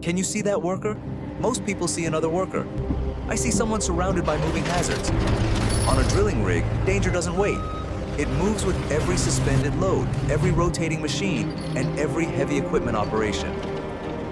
Can you see that worker? Most people see another worker. I see someone surrounded by moving hazards. On a drilling rig, danger doesn't wait. It moves with every suspended load, every rotating machine, and every heavy equipment operation.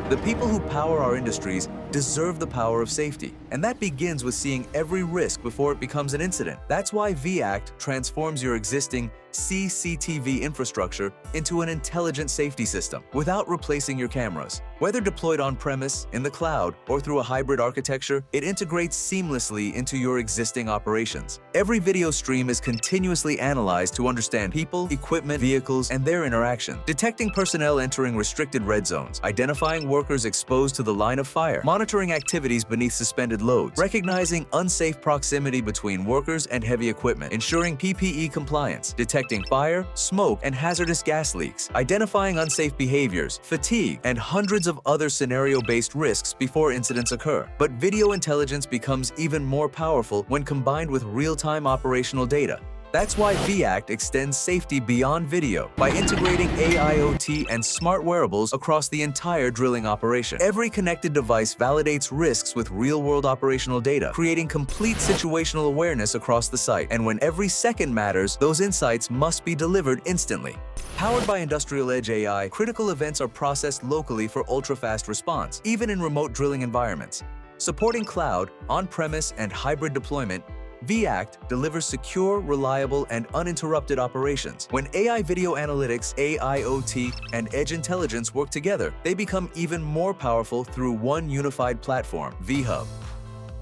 The people who power our industries deserve the power of safety, and that begins with seeing every risk before it becomes an incident. That's why viAct transforms your existing CCTV infrastructure into an intelligent safety system without replacing your cameras. Whether deployed on-premise, in the cloud, or through a hybrid architecture, it integrates seamlessly into your existing operations. Every video stream is continuously analyzed to understand people, equipment, vehicles, and their interaction, detecting personnel entering restricted red zones, identifying workers exposed to the line of fire, monitoring activities beneath suspended loads, recognizing unsafe proximity between workers and heavy equipment, ensuring PPE compliance, detecting fire, smoke, and hazardous gas leaks, identifying unsafe behaviors, fatigue, and hundreds of other scenario-based risks before incidents occur. But video intelligence becomes even more powerful when combined with real-time operational data. That's why viAct extends safety beyond video by integrating AIoT and smart wearables across the entire drilling operation. Every connected device validates risks with real-world operational data, creating complete situational awareness across the site. And when every second matters, those insights must be delivered instantly. Powered by industrial edge AI, critical events are processed locally for ultra-fast response, even in remote drilling environments. Supporting cloud, on-premise, and hybrid deployment, viAct delivers secure, reliable, and uninterrupted operations. When AI video analytics, AIoT, and edge intelligence work together, they become even more powerful through one unified platform, vHub.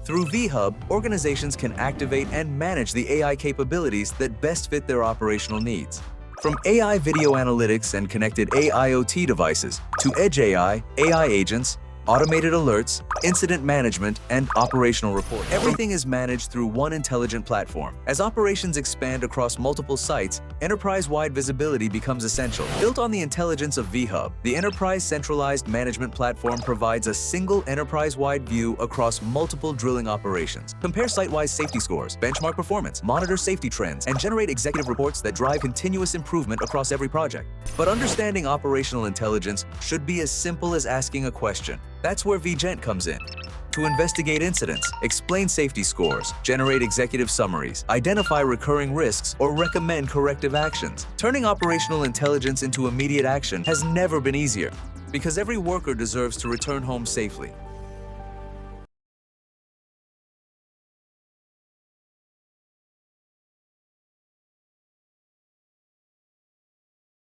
Through vHub, organizations can activate and manage the AI capabilities that best fit their operational needs. From AI video analytics and connected AIoT devices to edge AI, AI agents, automated alerts, incident management, and operational reporting. Everything is managed through one intelligent platform. As operations expand across multiple sites, enterprise-wide visibility becomes essential. Built on the intelligence of vHub, the enterprise centralized management platform provides a single enterprise-wide view across multiple drilling operations. Compare site-wise safety scores, benchmark performance, monitor safety trends, and generate executive reports that drive continuous improvement across every project. But understanding operational intelligence should be as simple as asking a question. That's where viGent comes in. To investigate incidents, explain safety scores, generate executive summaries, identify recurring risks, or recommend corrective actions. Turning operational intelligence into immediate action has never been easier, because every worker deserves to return home safely.